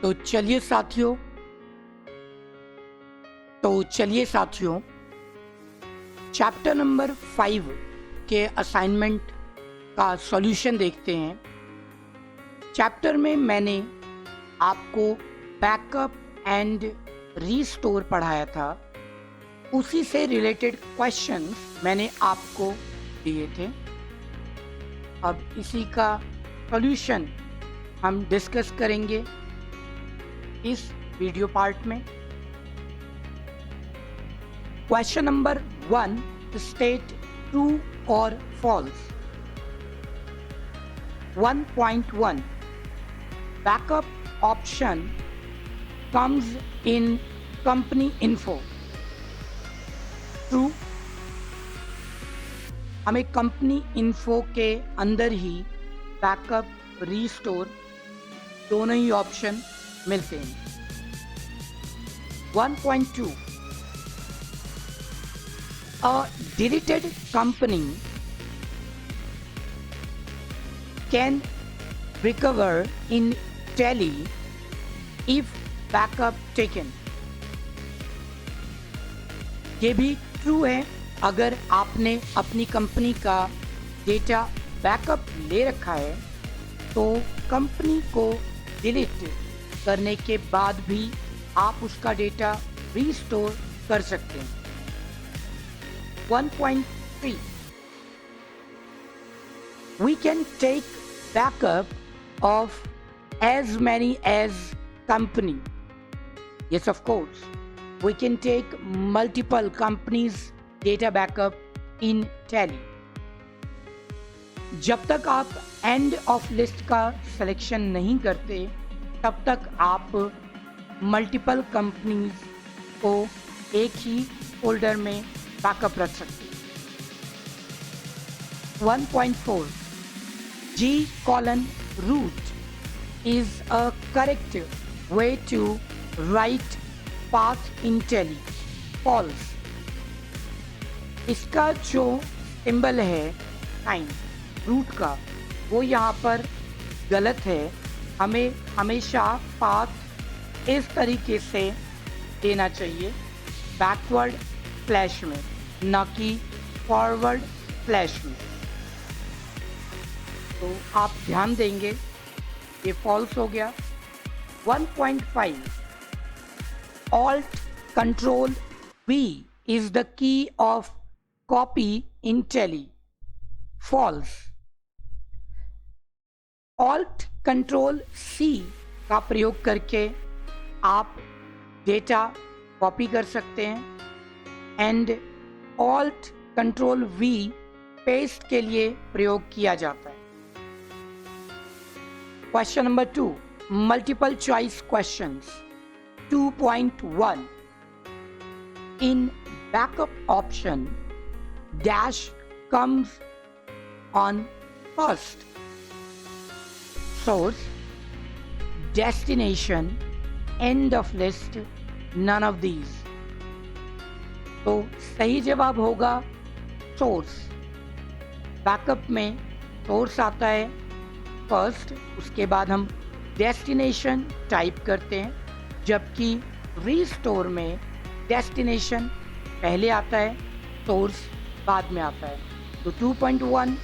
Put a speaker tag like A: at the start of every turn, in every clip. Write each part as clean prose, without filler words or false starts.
A: तो चलिए साथियों चैप्टर नंबर 5 के असाइनमेंट का सॉल्यूशन देखते हैं। चैप्टर में मैंने आपको बैकअप एंड रीस्टोर पढ़ाया था, उसी से रिलेटेड क्वेश्चंस मैंने आपको दिए थे। अब इसी का सॉल्यूशन हम डिस्कस करेंगे इस वीडियो पार्ट में। क्वेश्चन नंबर 1, स्टेट ट्रू और false. 1.1 backup option comes in company info. True, हमें कंपनी इन्फो के अंदर ही बैकअप रीस्टोर दोनों ही ऑप्शन मिलते हैं। 1.2 a deleted company can recover in Tally if backup taken। ये भी ट्रू है, अगर आपने अपनी कंपनी का डेटा बैकअप ले रखा है तो कंपनी को डिलीट करने के बाद भी आप उसका डेटा रीस्टोर कर सकते हैं। 1.3 we can take backup of as many as company। Yes, of course, we can take multiple companies data backup in Tally। जब तक आप एंड ऑफ लिस्ट का सिलेक्शन नहीं करते तब तक आप मल्टीपल कंपनीज को एक ही फोल्डर में बैकअप रख सकते हैं। 1.4 G:root is a correct way to write path in Tally। False, इसका जो सिंबल है टाइम रूट का वो यहाँ पर गलत है। हमें हमेशा पाथ इस तरीके से देना चाहिए, बैकवर्ड स्लैश में, न कि फॉरवर्ड स्लैश में। तो आप ध्यान देंगे, ये फॉल्स हो गया। 1.5 Alt Control V is the key of copy in Tally। False, Alt Control C का प्रयोग करके आप डेटा कॉपी कर सकते हैं and Alt Control V paste के लिए प्रयोग किया जाता है। Question number 2, multiple choice questions. 2.1 in backup option dash comes on first, source, destination, end of list, none of these। तो सही जवाब होगा सोर्स। बैकअप में सोर्स आता है फर्स्ट, उसके बाद हम डेस्टिनेशन टाइप करते हैं, जबकि रीस्टोर में डेस्टिनेशन पहले आता है, सोर्स बाद में आता है। तो 2.1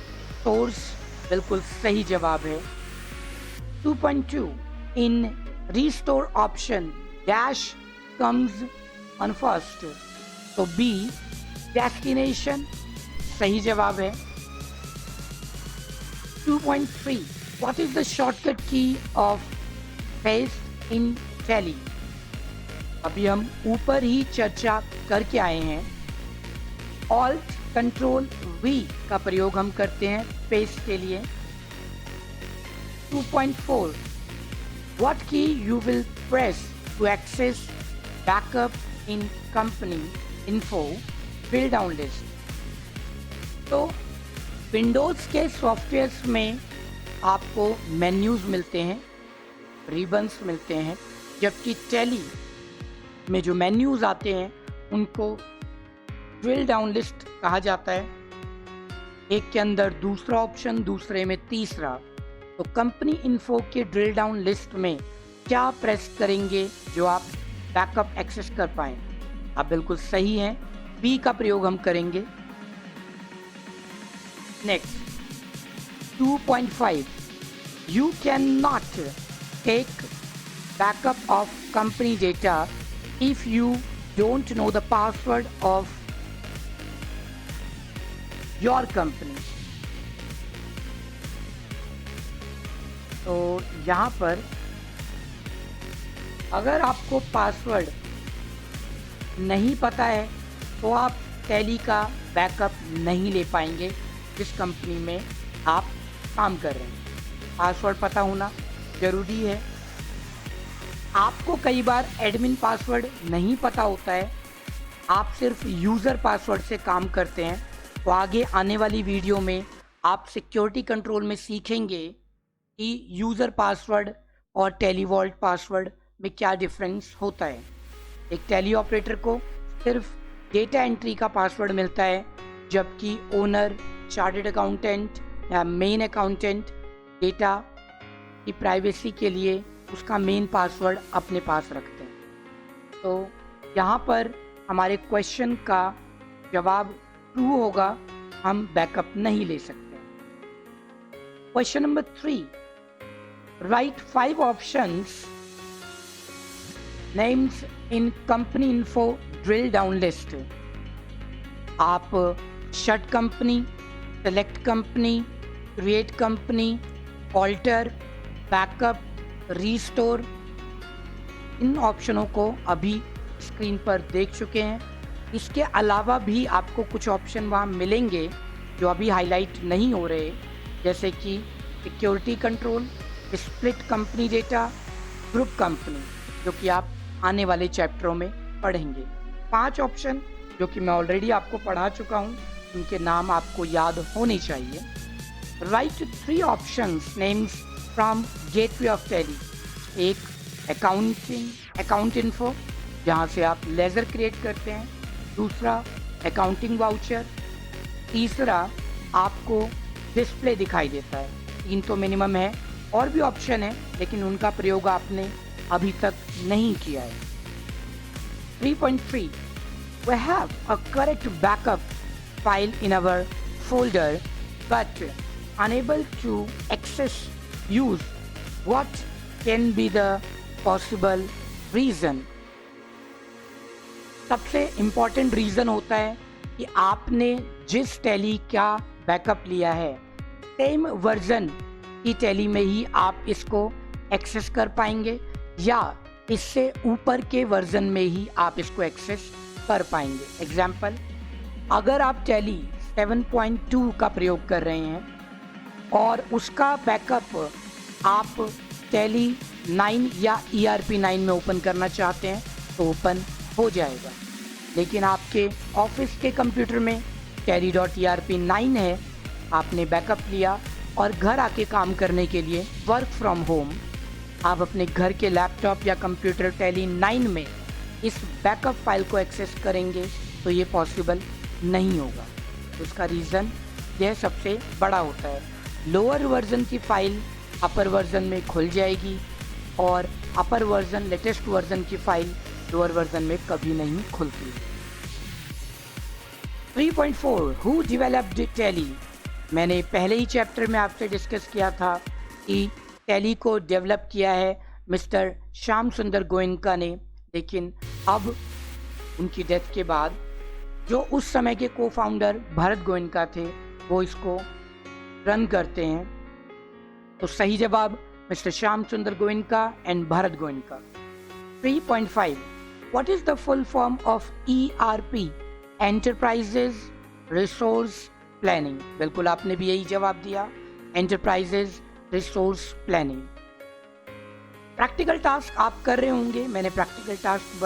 A: सोर्स बिल्कुल सही जवाब है। 2.2 in restore option dash comes on first, तो बी डेस्टिनेशन सही जवाब है। 2.3 what is the shortcut key of paste in Tally। अभी हम ऊपर ही चर्चा करके आए हैं, Alt Control V का प्रयोग हम करते हैं पेस्ट के लिए। 2.4 What key you will press to access backup in company info drill down list। तो विंडोज के सॉफ्टवेयर्स में आपको मेन्यूज मिलते हैं, रिबन्स मिलते हैं, जबकि Tally में जो मेन्यूज आते हैं उनको ड्रिल डाउन लिस्ट कहा जाता है। एक के अंदर दूसरा ऑप्शन, दूसरे में तीसरा। तो कंपनी इन्फो के ड्रिल डाउन लिस्ट में क्या प्रेस करेंगे जो आप बैकअप एक्सेस कर पाएँ? आप बिल्कुल सही हैं, बी का प्रयोग हम करेंगे। Next 2.5, you can not take backup of company data if you don't know the password of your company. तो यहाँ पर अगर आपको पासवर्ड नहीं पता है तो आप टैली का बैकअप नहीं ले पाएंगे जिस कंपनी में आप काम कर रहे हैं। पासवर्ड पता होना ज़रूरी है। आपको कई बार एडमिन पासवर्ड नहीं पता होता है, आप सिर्फ यूज़र पासवर्ड से काम करते हैं। तो आगे आने वाली वीडियो में आप सिक्योरिटी कंट्रोल में सीखेंगे कि यूज़र पासवर्ड और टैली वॉल्ट पासवर्ड में क्या डिफरेंस होता है। एक टैली ऑपरेटर को सिर्फ डेटा एंट्री का पासवर्ड मिलता है, जबकि ओनर, चार्टर्ड अकाउंटेंट या मेन अकाउंटेंट डेटा की प्राइवेसी के लिए उसका मेन पासवर्ड अपने पास रखते हैं। तो यहाँ पर हमारे क्वेश्चन का जवाब ट्रू होगा, हम बैकअप नहीं ले सकते। Question number 3, write 5 options names in company info drill down list. आप shut company, select company, create company, alter, backup, restore, इन ऑप्शनों को अभी स्क्रीन पर देख चुके हैं। इसके अलावा भी आपको कुछ ऑप्शन वहाँ मिलेंगे जो अभी हाईलाइट नहीं हो रहे, जैसे कि security control, split company data, group company, जो कि आप आने वाले चैप्टरों में पढ़ेंगे। 5 ऑप्शन जो कि मैं ऑलरेडी आपको पढ़ा चुका हूँ, उनके नाम आपको याद होने चाहिए। Right 3 options names from gateway of tally. एक अकाउंट इन्फो, जहाँ से आप लेज़र क्रिएट करते हैं। दूसरा अकाउंटिंग वाउचर। तीसरा आपको डिस्प्ले दिखाई देता है। 3 तो मिनिमम है, और भी ऑप्शन है लेकिन उनका प्रयोग आपने अभी तक नहीं किया है। 3.3, we have a correct backup file in our folder but unable to access use. What can be the possible reason? सबसे इम्पॉर्टेंट रीज़न होता है कि आपने जिस टैली का बैकअप लिया है सेम वर्जन की टैली में ही आप इसको एक्सेस कर पाएंगे, या इससे ऊपर के वर्जन में ही आप इसको एक्सेस कर पाएंगे। एग्जाम्पल, अगर आप टैली 7.2 का प्रयोग कर रहे हैं और उसका बैकअप आप टैली 9 या ERP 9 में ओपन करना चाहते हैं तो ओपन हो जाएगा। लेकिन आपके ऑफिस के कंप्यूटर में tally.erp 9 है, आपने बैकअप लिया और घर आके काम करने के लिए वर्क फ्रॉम होम आप अपने घर के लैपटॉप या कंप्यूटर टैली 9 में इस बैकअप फाइल को एक्सेस करेंगे तो ये पॉसिबल नहीं होगा। उसका रीज़न यह सबसे बड़ा होता है। लोअर वर्जन की फाइल अपर वर्जन में खुल जाएगी और अपर वर्जन, लेटेस्ट वर्जन की फाइल लोअर वर्जन में कभी नहीं खुलती। 3.4, हु डेवलप्ड टैली। मैंने पहले ही चैप्टर में आपसे डिस्कस किया था कि टैली को डेवलप किया है मिस्टर श्याम सुंदर गोयनका ने, लेकिन अब उनकी डेथ के बाद जो उस समय के को फाउंडर भरत गोयनका थे वो इसको रन करते हैं। तो सही जवाब मिस्टर श्याम सुंदर Goenka and Bharat Goenka. 3.5, what is the full form of ERP, enterprises resource planning. बिल्कुल आपने भी यही जवाब दिया, enterprises resource planning. Practical task आप कर रहे होंगे। मैंने प्रैक्टिकल टास्क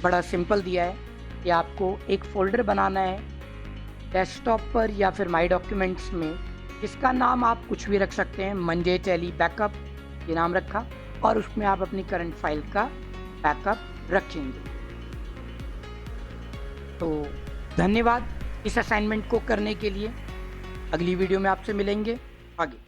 A: बड़ा सिंपल दिया है कि आपको एक फोल्डर बनाना है डेस्कटॉप पर या फिर माई डॉक्यूमेंट्स में, जिसका नाम आप कुछ भी रख सकते हैं, मंडे टैली बैकअप ये नाम रखा, और उसमें आप अपनी करंट फाइल का बैकअप रखेंगे। तो धन्यवाद इस असाइनमेंट को करने के लिए। अगली वीडियो में आपसे मिलेंगे आगे।